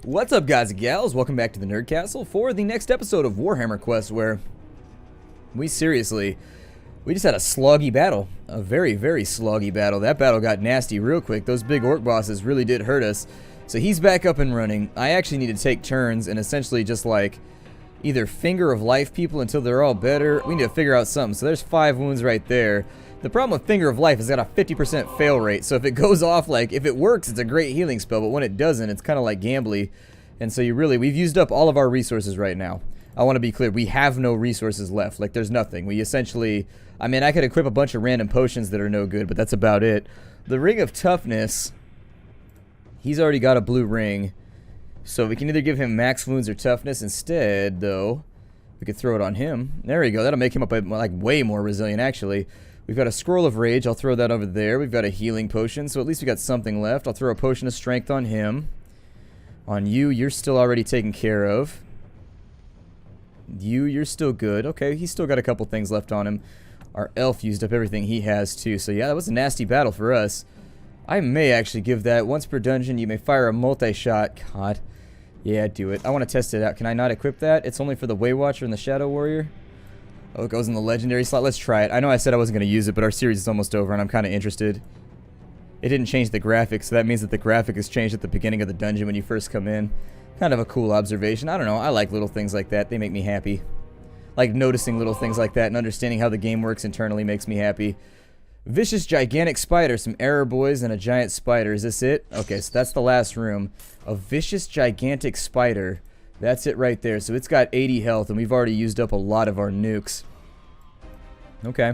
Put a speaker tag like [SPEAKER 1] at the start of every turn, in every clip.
[SPEAKER 1] What's up, guys and gals? Welcome back to the Nerd Castle for the next episode of Warhammer Quest, where we just had a sloggy battle. A very, very sloggy battle. That battle got nasty real quick. Those big orc bosses really did hurt us. So he's back up and running. I actually need to take turns and essentially just like either finger of life people until they're all better. We need to figure out something. So there's 5 wounds right there. The problem with Finger of Life is it's got a 50% fail rate, so if it goes off, like, if it works, it's a great healing spell, but when it doesn't, it's kind of like gambly, and so we've used up all of our resources right now. I want to be clear, we have no resources left, like, there's nothing. We essentially, I mean, I could equip a bunch of random potions that are no good, but that's about it. The Ring of Toughness, he's already got a blue ring, so we can either give him max wounds or toughness. Instead, though, we could throw it on him. There we go, that'll make him up, like, way more resilient, actually. We've got a Scroll of Rage. I'll throw that over there. We've got a healing potion, so at least we got something left. I'll throw a potion of strength on him. On you, you're still already taken care of. You're still good. Okay, he's still got a couple things left on him. Our elf used up everything he has, too. So yeah, that was a nasty battle for us. I may actually give that. Once per dungeon, you may fire a multi-shot. God. Yeah, do it. I want to test it out. Can I not equip that? It's only for the Waywatcher and the Shadow Warrior. Oh, it goes in the legendary slot. Let's try it. I know I said I wasn't going to use it, but our series is almost over, and I'm kind of interested. It didn't change the graphics, so that means that the graphic is changed at the beginning of the dungeon when you first come in. Kind of a cool observation. I don't know. I like little things like that. They make me happy. Like noticing little things like that and understanding how the game works internally makes me happy. Vicious gigantic spider. Some error boys and a giant spider. Is this it? Okay, so that's the last room. A vicious gigantic spider. That's it right there. So it's got 80 health, and we've already used up a lot of our nukes. Okay.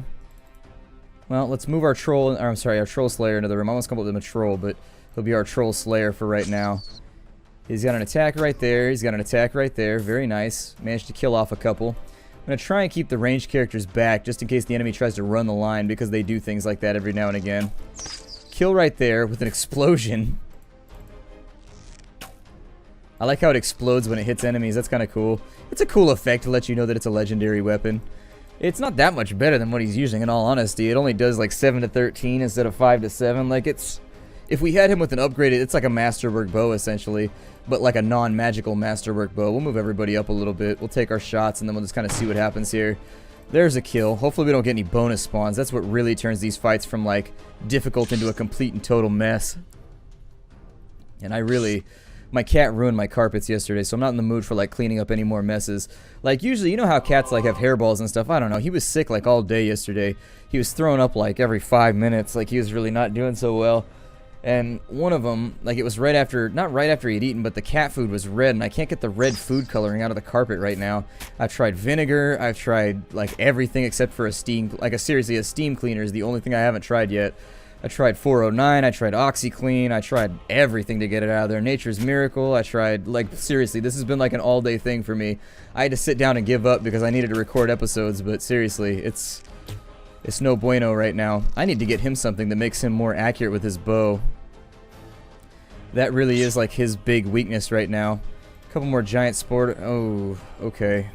[SPEAKER 1] Well, let's move our troll, or I'm sorry, our troll slayer into the room. I almost come up with him a troll, but he'll be our troll slayer for right now. He's got an attack right there. He's got an attack right there. Very nice. Managed to kill off a couple. I'm going to try and keep the ranged characters back just in case the enemy tries to run the line, because they do things like that every now and again. Kill right there with an explosion. I like how it explodes when it hits enemies. That's kind of cool. It's a cool effect to let you know that it's a legendary weapon. It's not that much better than what he's using, in all honesty. It only does like 7 to 13 instead of 5 to 7. Like, it's... If we had him with an upgraded... It's like a masterwork bow, essentially. But like a non-magical masterwork bow. We'll move everybody up a little bit. We'll take our shots, and then we'll just kind of see what happens here. There's a kill. Hopefully we don't get any bonus spawns. That's what really turns these fights from, like, difficult into a complete and total mess. And I really... My cat ruined my carpets yesterday, so I'm not in the mood for, like, cleaning up any more messes. Like, usually, you know how cats, like, have hairballs and stuff? I don't know. He was sick, like, all day yesterday. He was throwing up, like, every 5 minutes. Like, he was really not doing so well. And one of them, like, it was right after, not right after he'd eaten, but the cat food was red, and I can't get the red food coloring out of the carpet right now. I've tried vinegar. I've tried, like, everything except for a steam, like, seriously, a steam cleaner is the only thing I haven't tried yet. I tried 409, I tried OxyClean, I tried everything to get it out of there. Nature's Miracle, I tried, like, seriously, this has been like an all-day thing for me. I had to sit down and give up because I needed to record episodes, but seriously, it's no bueno right now. I need to get him something that makes him more accurate with his bow. That really is, like, his big weakness right now. A couple more giant sport... Oh, okay.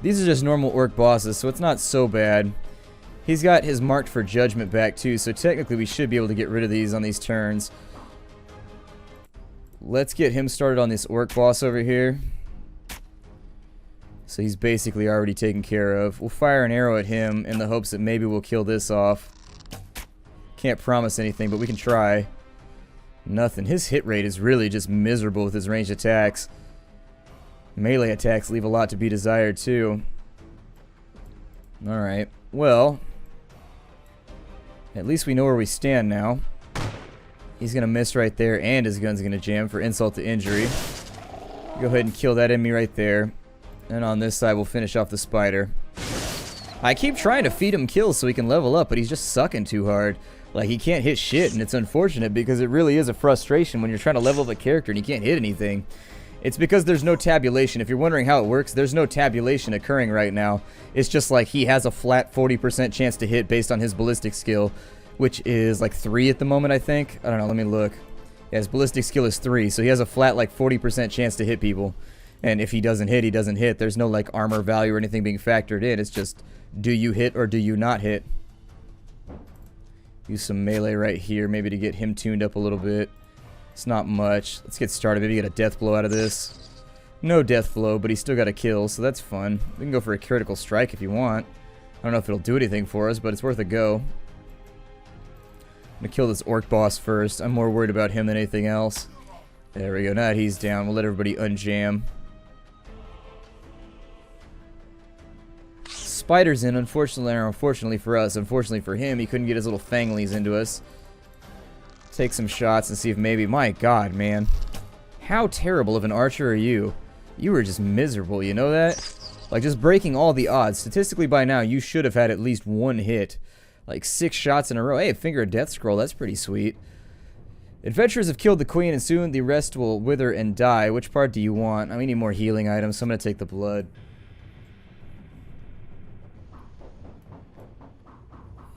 [SPEAKER 1] These are just normal orc bosses, so it's not so bad. He's got his marked for judgment back too, so technically we should be able to get rid of these on these turns. Let's get him started on this orc boss over here. So he's basically already taken care of. We'll fire an arrow at him in the hopes that maybe we'll kill this off. Can't promise anything, but we can try. Nothing. His hit rate is really just miserable with his ranged attacks. Melee attacks leave a lot to be desired too. Alright, well... At least we know where we stand now. He's going to miss right there, and his gun's going to jam for insult to injury. Go ahead and kill that enemy right there. And on this side, we'll finish off the spider. I keep trying to feed him kills so he can level up, but he's just sucking too hard. Like, he can't hit shit, and it's unfortunate because it really is a frustration when you're trying to level up a character and you can't hit anything. It's because there's no tabulation. If you're wondering how it works, there's no tabulation occurring right now. It's just like he has a flat 40% chance to hit based on his ballistic skill, which is like 3 at the moment, I think. I don't know, let me look. Yeah, his ballistic skill is 3, so he has a flat like 40% chance to hit people. And if he doesn't hit, he doesn't hit. There's no like armor value or anything being factored in. It's just, do you hit or do you not hit? Use some melee right here, maybe to get him tuned up a little bit. It's not much. Let's get started. Maybe get a death blow out of this. No death blow, but he's still got a kill, so that's fun. We can go for a critical strike if you want. I don't know if it'll do anything for us, but it's worth a go. I'm gonna kill this orc boss first. I'm more worried about him than anything else. There we go. Now that he's down, we'll let everybody unjam. Spider's in, unfortunately, or unfortunately for us. Unfortunately for him, he couldn't get his little fanglies into us. Take some shots and see if maybe... My god, man. How terrible of an archer are you? You were just miserable, you know that? Like, just breaking all the odds. Statistically, by now, you should have had at least one hit. Like, 6 shots in a row. Hey, finger of death scroll. That's pretty sweet. Adventurers have killed the queen, and soon the rest will wither and die. Which part do you want? We need more healing items, so I'm going to take the blood.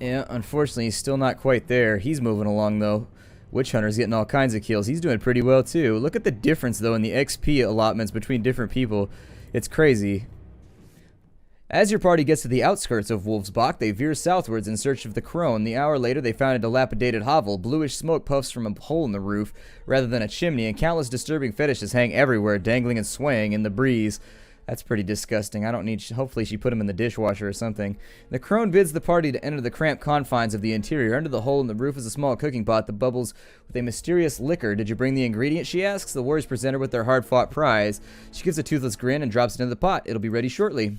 [SPEAKER 1] Yeah, unfortunately, he's still not quite there. He's moving along, though. Witch Hunter's getting all kinds of kills. He's doing pretty well, too. Look at the difference, though, in the XP allotments between different people. It's crazy. As your party gets to the outskirts of Wolfsbach, they veer southwards in search of the Crone. The hour later, they found a dilapidated hovel. Bluish smoke puffs from a hole in the roof rather than a chimney, and countless disturbing fetishes hang everywhere, dangling and swaying in the breeze. That's pretty disgusting. I don't need... Hopefully she put him in the dishwasher or something. The Crone bids the party to enter the cramped confines of the interior. Under the hole in the roof is a small cooking pot that bubbles with a mysterious liquor. Did you bring the ingredient, she asks. The warriors present her with their hard-fought prize. She gives a toothless grin and drops it into the pot. It'll be ready shortly.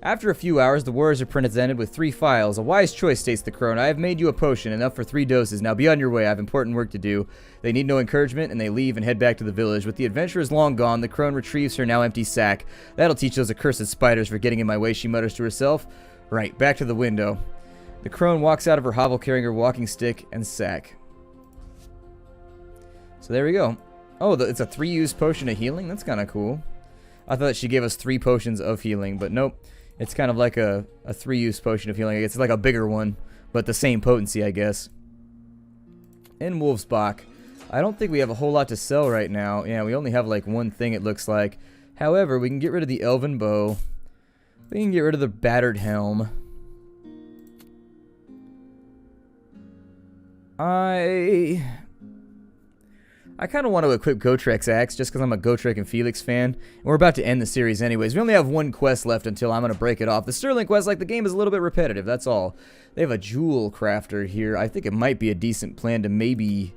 [SPEAKER 1] After a few hours, the warriors are presented with 3 phials. A wise choice, states the Crone. I have made you a potion, enough for 3 doses. Now be on your way. I have important work to do. They need no encouragement, and they leave and head back to the village. With the adventurers long gone, the Crone retrieves her now empty sack. That'll teach those accursed spiders for getting in my way, she mutters to herself. Right, back to the window. The Crone walks out of her hovel carrying her walking stick and sack. So there we go. Oh, it's a 3-use potion of healing? That's kind of cool. I thought she gave us 3 potions of healing, but nope. It's kind of like a 3-use potion of healing. It's like a bigger one, but the same potency, I guess. In Wolfsbach, I don't think we have a whole lot to sell right now. Yeah, we only have like 1 thing, it looks like. However, we can get rid of the elven bow. We can get rid of the battered helm. I kind of want to equip Gotrek's axe just because I'm a Gotrek and Felix fan. And we're about to end the series anyways. We only have 1 quest left until I'm going to break it off. The Sterling quest, like, the game is a little bit repetitive, that's all. They have a jewel crafter here. I think it might be a decent plan to maybe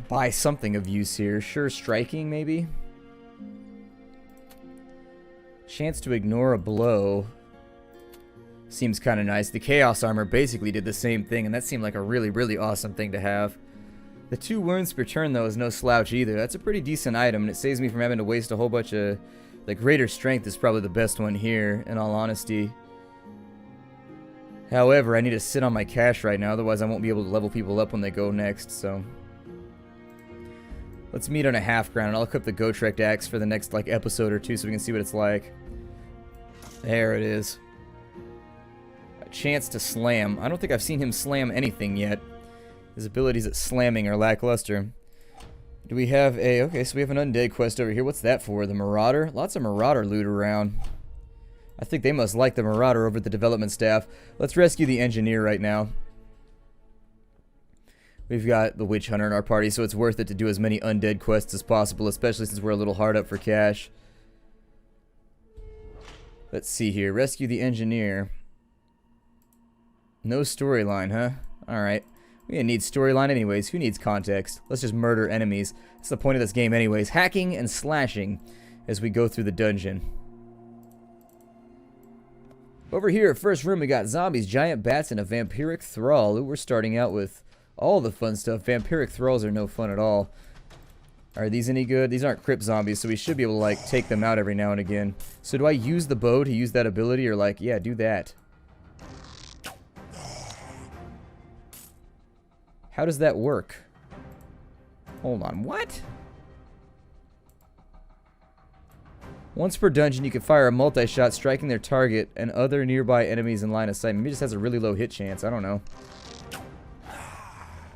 [SPEAKER 1] buy something of use here. Sure, striking maybe? Chance to ignore a blow. Seems kind of nice. The Chaos Armor basically did the same thing, and that seemed like a really, really awesome thing to have. The 2 wounds per turn, though, is no slouch either. That's a pretty decent item, and it saves me from having to waste a whole bunch of... The greater strength is probably the best one here, in all honesty. However, I need to sit on my cash right now, otherwise I won't be able to level people up when they go next, so... Let's meet on a half ground, and I'll equip the Gotrek axe for the next, like, episode or 2 so we can see what it's like. There it is. A chance to slam. I don't think I've seen him slam anything yet. His abilities at slamming are lackluster. Do we have a... Okay, so we have an Undead quest over here. What's that for? The Marauder? Lots of Marauder loot around. I think they must like the Marauder over at the development staff. Let's rescue the Engineer right now. We've got the Witch Hunter in our party, so it's worth it to do as many Undead quests as possible, especially since we're a little hard up for cash. Let's see here. Rescue the Engineer. No storyline, huh? Alright. We didn't need storyline anyways. Who needs context? Let's just murder enemies. That's the point of this game anyways. Hacking and slashing as we go through the dungeon. Over here, first room, we got zombies, giant bats, and a vampiric thrall. Ooh, we're starting out with all the fun stuff. Vampiric thralls are no fun at all. Are these any good? These aren't crypt zombies, so we should be able to, like, take them out every now and again. So do I use the bow to use that ability, or, like, yeah, do that. How does that work? Hold on, what? Once per dungeon, you can fire a multi-shot, striking their target and other nearby enemies in line of sight. Maybe it just has a really low hit chance. I don't know.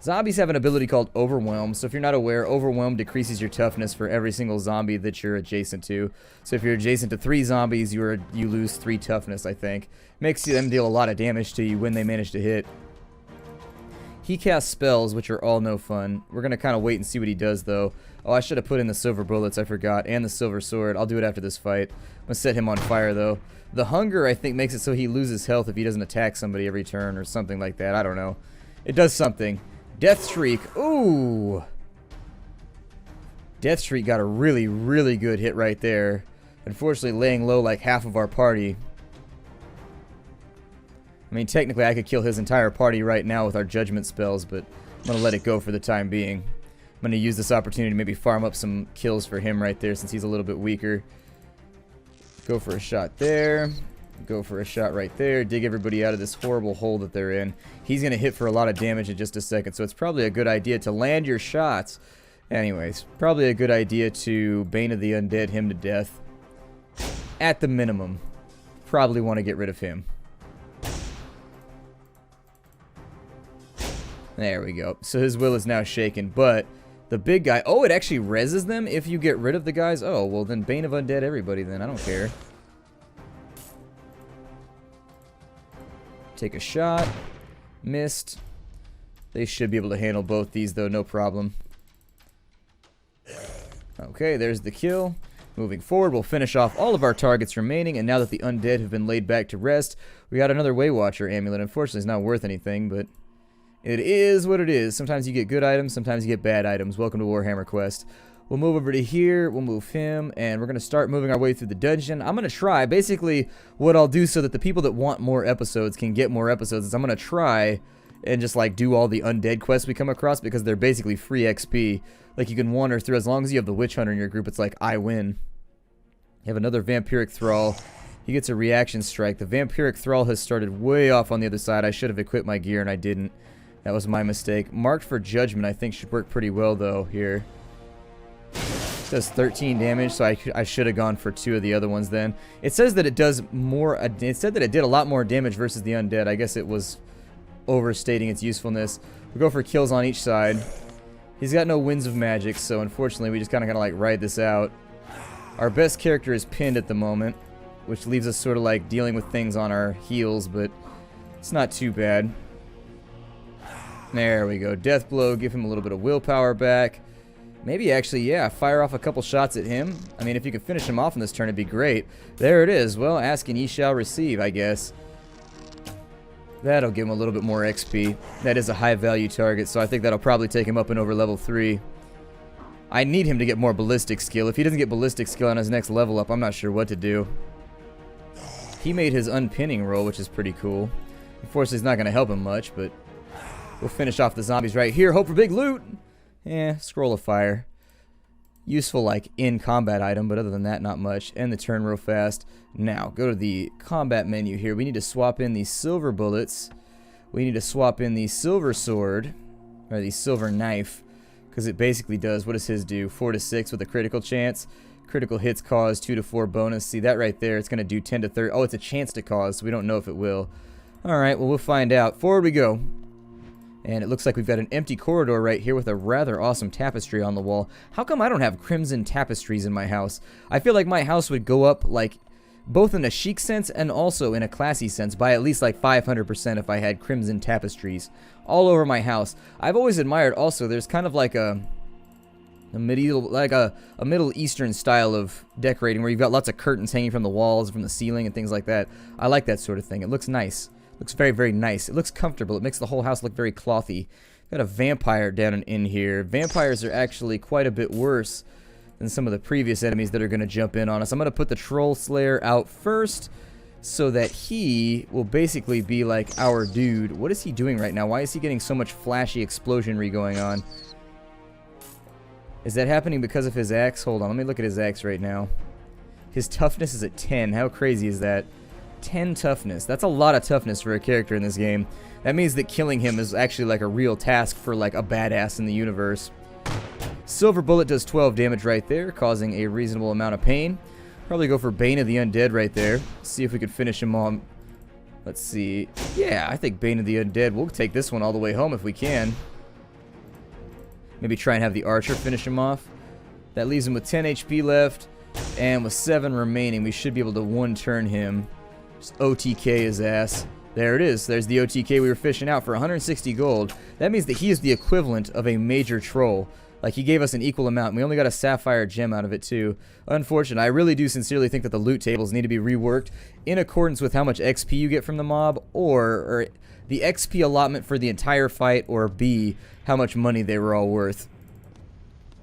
[SPEAKER 1] Zombies have an ability called Overwhelm. So if you're not aware, Overwhelm decreases your toughness for every single zombie that you're adjacent to. So if you're adjacent to 3 zombies, you lose 3 toughness, I think. Makes them deal a lot of damage to you when they manage to hit. He casts spells, which are all no fun. We're going to kind of wait and see what he does, though. Oh, I should have put in the silver bullets, I forgot, and the silver sword. I'll do it after this fight. I'm going to set him on fire, though. The hunger, I think, makes it so he loses health if he doesn't attack somebody every turn or something like that. I don't know. It does something. Death Shriek. Ooh. Death Shriek got a really, really good hit right there. Unfortunately, laying low like half of our party. I mean, technically, I could kill his entire party right now with our judgment spells, but I'm going to let it go for the time being. I'm going to use this opportunity to maybe farm up some kills for him right there since he's a little bit weaker. Go for a shot there. Go for a shot right there. Dig everybody out of this horrible hole that they're in. He's going to hit for a lot of damage in just a second, so it's probably a good idea to land your shots. Anyways, probably a good idea to Bane of the Undead him to death. At the minimum. Probably want to get rid of him. There we go. So his will is now shaken, but the big guy... Oh, it actually reses them if you get rid of the guys? Oh, well then Bane of Undead everybody then. I don't care. Take a shot. Missed. They should be able to handle both these though, no problem. Okay, there's the kill. Moving forward, we'll finish off all of our targets remaining, and now that the Undead have been laid back to rest, we got another Waywatcher amulet. Unfortunately, it's not worth anything, but... it is what it is. Sometimes you get good items, sometimes you get bad items. Welcome to Warhammer Quest. We'll move over to here, we'll move him, and we're going to start moving our way through the dungeon. I'm going to try, basically, what I'll do so that the people that want more episodes can get more episodes is I'm going to try and just, like, do all the Undead quests we come across because they're basically free XP. Like, you can wander through, as long as you have the Witch Hunter in your group, it's like, I win. You have another Vampiric Thrall. He gets a reaction strike. The Vampiric Thrall has started way off on the other side. I should have equipped my gear, and I didn't. That was my mistake. Marked for Judgment, I think, should work pretty well, though, here. It does 13 damage, so I should have gone for 2 of the other ones then. It says that it does more... it said that it did a lot more damage versus the Undead. I guess it was overstating its usefulness. We'll go for kills on each side. He's got no Winds of Magic, so unfortunately, we just kind of gotta, like, ride this out. Our best character is pinned at the moment, which leaves us sort of, like, dealing with things on our heels, but it's not too bad. There we go. Death Blow. Give him a little bit of willpower back. Maybe actually, yeah, fire off a couple shots at him. I mean, if you could finish him off in this turn, it'd be great. There it is. Well, ask and ye shall receive, I guess. That'll give him a little bit more XP. That is a high-value target, so I think that'll probably take him up and over level 3. I need him to get more ballistic skill. If he doesn't get ballistic skill on his next level up, I'm not sure what to do. He made his unpinning roll, which is pretty cool. Unfortunately, it's not going to help him much, but... we'll finish off the zombies right here. Hope for big loot. Scroll of fire. Useful, like, in-combat item, but other than that, not much. End the turn real fast. Now, go to the combat menu here. We need to swap in these silver bullets. We need to swap in the silver sword, or the silver knife, because it basically does, what does his do? 4 to 6 with a critical chance. Critical hits cause 2 to 4 bonus. See, that right there, it's going to do 10 to 30. Oh, it's a chance to cause, so we don't know if it will. Alright, well, we'll find out. Forward we go. And it looks like we've got an empty corridor right here with a rather awesome tapestry on the wall. How come I don't have crimson tapestries in my house? I feel like my house would go up, like, both in a chic sense and also in a classy sense by at least, like, 500% if I had crimson tapestries all over my house. I've always admired also, there's kind of like a medieval, like a Middle Eastern style of decorating where you've got lots of curtains hanging from the walls, from the ceiling and things like that. I like that sort of thing. It looks nice. Looks very, very nice. It looks comfortable. It makes the whole house look very clothy. Got a vampire down in here. Vampires are actually quite a bit worse than some of the previous enemies that are going to jump in on us. I'm going to put the Troll Slayer out first so that he will basically be like our dude. What is he doing right now? Why is he getting so much flashy explosionry going on? Is that happening because of his axe? Hold on, let me look at his axe right now. His toughness is at 10. How crazy is that? 10 toughness. That's a lot of toughness for a character in this game. That means that killing him is actually like a real task for like a badass in the universe. Silver Bullet does 12 damage right there, causing a reasonable amount of pain. Probably go for Bane of the Undead right there. See if we could finish him on. Let's see. Yeah, I think Bane of the Undead. We'll take this one all the way home if we can. Maybe try and have the Archer finish him off. That leaves him with 10 HP left. And with 7 remaining, we should be able to one-turn him. Just OTK his ass. There it is. There's the OTK we were fishing out for 160 gold. That means that he is the equivalent of a major troll. Like, he gave us an equal amount. And we only got a sapphire gem out of it, too. Unfortunate. I really do sincerely think that the loot tables need to be reworked in accordance with how much XP you get from the mob, or the XP allotment for the entire fight, or B, how much money they were all worth.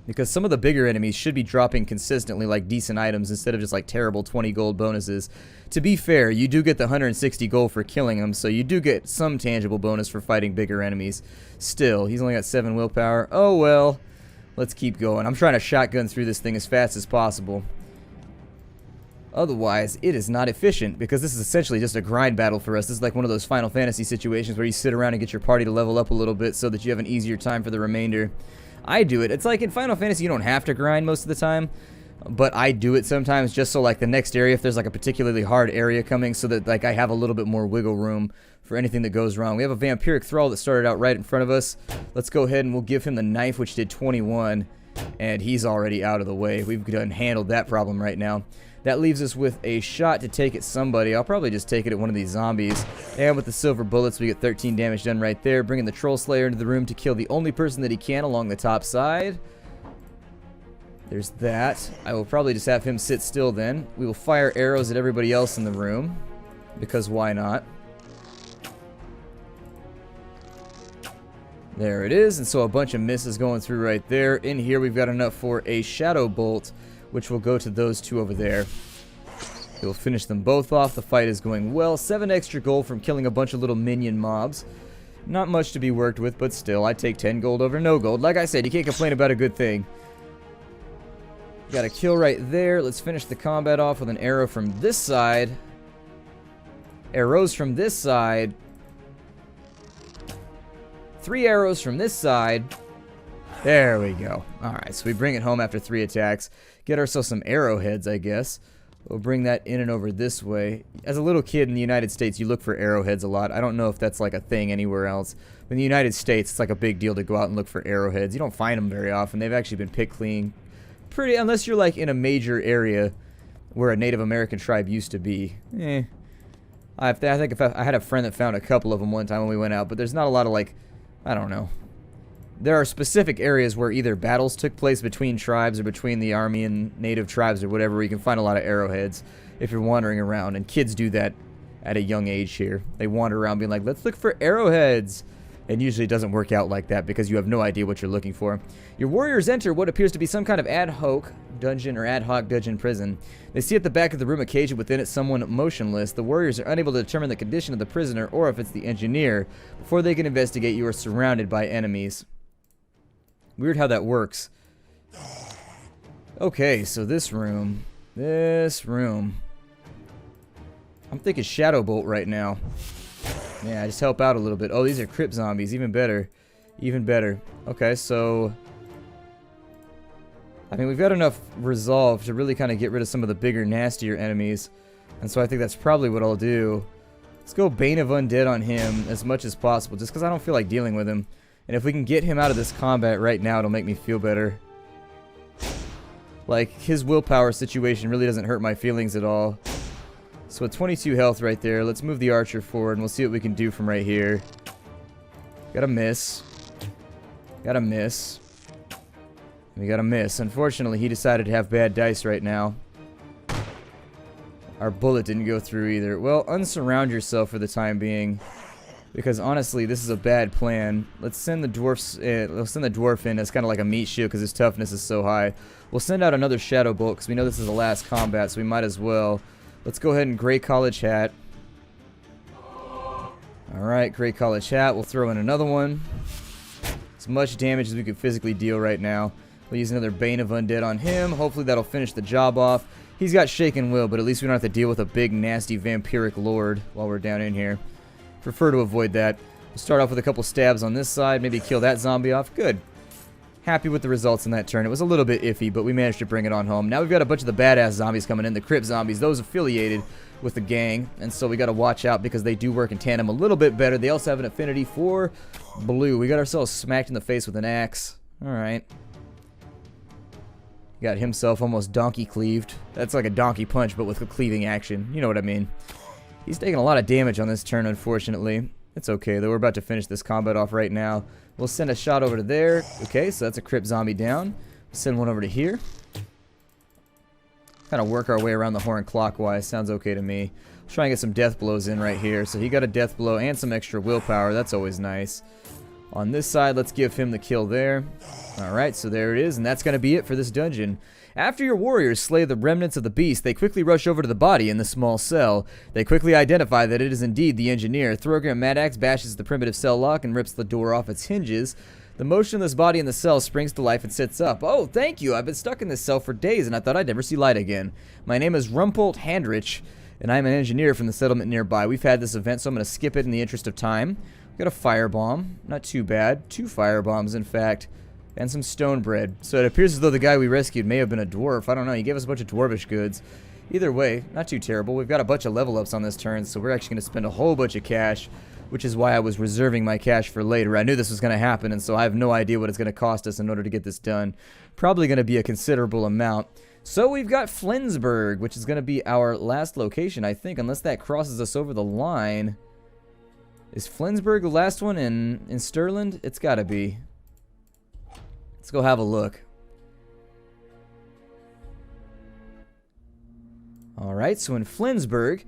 [SPEAKER 1] Because some of the bigger enemies should be dropping consistently like decent items instead of just like terrible 20 gold bonuses. To be fair, you do get the 160 gold for killing them, so you do get some tangible bonus for fighting bigger enemies. Still, he's only got 7 willpower. Oh well, let's keep going. I'm trying to shotgun through this thing as fast as possible. Otherwise, it is not efficient, because this is essentially just a grind battle for us. This is like one of those Final Fantasy situations where you sit around and get your party to level up a little bit so that you have an easier time for the remainder. I do it. It's like in Final Fantasy, you don't have to grind most of the time, but I do it sometimes just so like the next area, if there's like a particularly hard area coming, so that like I have a little bit more wiggle room for anything that goes wrong. We have a vampiric thrall that started out right in front of us. Let's go ahead and we'll give him the knife, which did 21, and he's already out of the way. We've done handled that problem right now. That leaves us with a shot to take at somebody. I'll probably just take it at one of these zombies. And with the silver bullets, we get 13 damage done right there. Bringing the Troll Slayer into the room to kill the only person that he can along the top side. There's that. I will probably just have him sit still then. We will fire arrows at everybody else in the room, because why not? There it is. And so a bunch of misses going through right there. In here, we've got enough for a Shadow Bolt, which will go to those two over there. We'll finish them both off. The fight is going well. 7 extra gold from killing a bunch of little minion mobs. Not much to be worked with, but still, I take 10 gold over no gold. Like I said, you can't complain about a good thing. Got a kill right there. Let's finish the combat off with an arrow from this side. Arrows from this side. 3 arrows from this side. There we go. Alright, so we bring it home after 3 attacks. Get ourselves some arrowheads, I guess. We'll bring that in and over this way. As a little kid in the United States, you look for arrowheads a lot. I don't know if that's like a thing anywhere else. But in the United States, it's like a big deal to go out and look for arrowheads. You don't find them very often. They've actually been picked clean. Pretty, unless you're like in a major area where a Native American tribe used to be. I think if I had a friend that found a couple of them one time when we went out, but there's not a lot of like, I don't know. There are specific areas where either battles took place between tribes or between the army and native tribes or whatever, where you can find a lot of arrowheads if you're wandering around. And kids do that at a young age here. They wander around being like, let's look for arrowheads. And usually it doesn't work out like that because you have no idea what you're looking for. Your warriors enter what appears to be some kind of ad hoc dungeon or ad hoc dungeon prison. They see at the back of the room a cage within it someone motionless. The warriors are unable to determine the condition of the prisoner or if it's the engineer. Before they can investigate, you are surrounded by enemies. Weird how that works. Okay, so this room. I'm thinking Shadow Bolt right now. Yeah, just help out a little bit. Oh, these are crypt zombies. Even better. Even better. Okay, so I mean, we've got enough resolve to really kind of get rid of some of the bigger, nastier enemies. And so I think that's probably what I'll do. Let's go Bane of Undead on him as much as possible, just because I don't feel like dealing with him. And if we can get him out of this combat right now, it'll make me feel better. Like, his willpower situation really doesn't hurt my feelings at all. So with 22 health right there, let's move the archer forward and we'll see what we can do from right here. Got a miss. Got a miss. We got a miss. Unfortunately, he decided to have bad dice right now. Our bullet didn't go through either. Well, unsurround yourself for the time being. Because honestly, this is a bad plan. Let's send the dwarfs. Let's send the dwarf in as kind of like a meat shield because his toughness is so high. We'll send out another Shadow Bolt because we know this is the last combat, so we might as well. Let's go ahead and Grey College Hat. Alright, Grey College Hat. We'll throw in another one. As much damage as we could physically deal right now. We'll use another Bane of Undead on him. Hopefully that'll finish the job off. He's got Shaken Will, but at least we don't have to deal with a big, nasty vampiric lord while we're down in here. Prefer to avoid that. We'll start off with a couple stabs on this side. Maybe kill that zombie off. Good. Happy with the results in that turn. It was a little bit iffy, but we managed to bring it on home. Now we've got a bunch of the badass zombies coming in. The crypt zombies. Those affiliated with the gang. And so we got to watch out because they do work in tandem a little bit better. They also have an affinity for blue. We got ourselves smacked in the face with an axe. Alright. Got himself almost donkey cleaved. That's like a donkey punch, but with a cleaving action. You know what I mean. He's taking a lot of damage on this turn, unfortunately. It's okay, though. We're about to finish this combat off right now. We'll send a shot over to there. Okay, so that's a crypt zombie down. Send one over to here. Kind of work our way around the horn clockwise. Sounds okay to me. Try and get some death blows in right here. So he got a death blow and some extra willpower. That's always nice. On this side, let's give him the kill there. Alright, so there it is, and that's going to be it for this dungeon. After your warriors slay the remnants of the beast, they quickly rush over to the body in the small cell. They quickly identify that it is indeed the engineer. Throger Mad Axe bashes the primitive cell lock and rips the door off its hinges. The motionless body in the cell springs to life and sits up. Oh, thank you. I've been stuck in this cell for days, and I thought I'd never see light again. My name is Rumpolt Handrich, and I'm an engineer from the settlement nearby. We've had this event, so I'm going to skip it in the interest of time. We've got a firebomb. Not too bad. 2 firebombs, in fact. And some stone bread. So it appears as though the guy we rescued may have been a dwarf. I don't know. He gave us a bunch of dwarvish goods. Either way, not too terrible. We've got a bunch of level ups on this turn, so we're actually going to spend a whole bunch of cash, which is why I was reserving my cash for later. I knew this was going to happen, and so I have no idea what it's going to cost us in order to get this done. Probably going to be a considerable amount. So we've got Flensburg, which is going to be our last location, I think, unless that crosses us over the line. Is Flensburg the last one in Stirland? It's got to be. Let's go have a look. Alright, so in Flensburg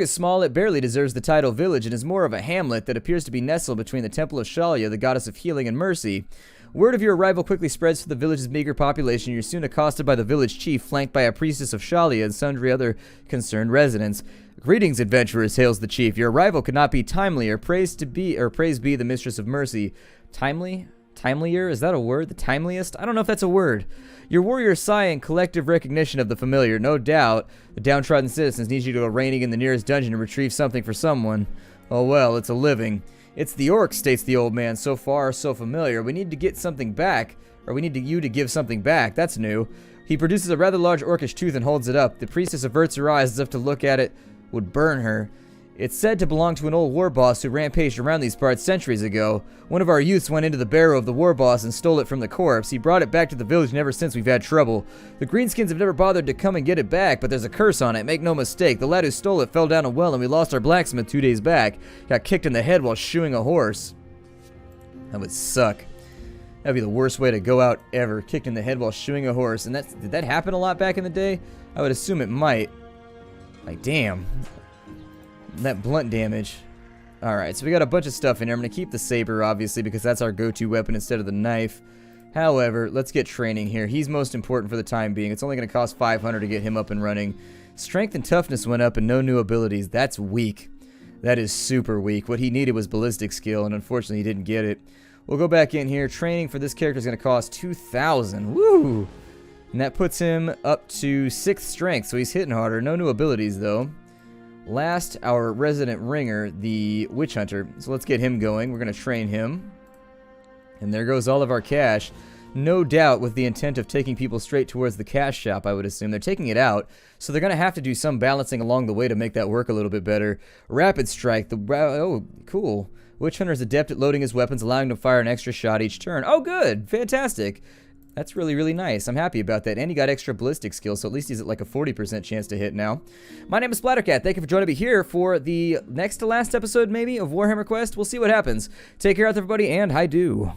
[SPEAKER 1] is small, it barely deserves the title village, and is more of a hamlet that appears to be nestled between the Temple of Shalia, the goddess of healing and mercy. Word of your arrival quickly spreads to the village's meager population. You're soon accosted by the village chief, flanked by a priestess of Shalia and sundry other concerned residents. Greetings, adventurers, hails the chief. Your arrival could not be timelier. Praise be the mistress of mercy. Timelier? Is that a word? The timeliest? I don't know if that's a word. Your warriors sigh in collective recognition of the familiar. No doubt, the downtrodden citizens need you to go reining in the nearest dungeon to retrieve something for someone. Oh well, it's a living. It's the Orks, states the old man. So far, so familiar. We need to get something back. Or we need you to give something back. That's new. He produces a rather large orcish tooth and holds it up. The priestess averts her eyes as if to look at it would burn her. It's said to belong to an old war boss who rampaged around these parts centuries ago. One of our youths went into the barrow of the war boss and stole it from the corpse. He brought it back to the village, and ever since we've had trouble. The greenskins have never bothered to come and get it back, but there's a curse on it, make no mistake. The lad who stole it fell down a well, and we lost our blacksmith 2 days back. Got kicked in the head while shoeing a horse. That would suck. That'd be the worst way to go out ever, kicked in the head while shoeing a horse. And did that happen a lot back in the day? I would assume it might. Like, damn. That blunt damage. Alright, so we got a bunch of stuff in here. I'm going to keep the saber, obviously, because that's our go-to weapon instead of the knife. However, let's get training here. He's most important for the time being. It's only going to cost 500 to get him up and running. Strength and toughness went up and no new abilities. That's weak. That is super weak. What he needed was ballistic skill, and unfortunately he didn't get it. We'll go back in here. Training for this character is going to cost 2,000. Woo! And that puts him up to 6th strength, so he's hitting harder. No new abilities, though. Last, our resident ringer, the witch hunter. So let's get him going. We're going to train him. And there goes all of our cash. No doubt with the intent of taking people straight towards the cash shop, I would assume. They're taking it out, so they're going to have to do some balancing along the way to make that work a little bit better. Rapid strike. Oh, cool. Witch hunter is adept at loading his weapons, allowing him to fire an extra shot each turn. Oh, good. Fantastic. That's really, really nice. I'm happy about that. And he got extra ballistic skills, so at least he's at like a 40% chance to hit now. My name is Splattercat. Thank you for joining me here for the next to last episode, maybe, of Warhammer Quest. We'll see what happens. Take care out there, everybody, and hi-do.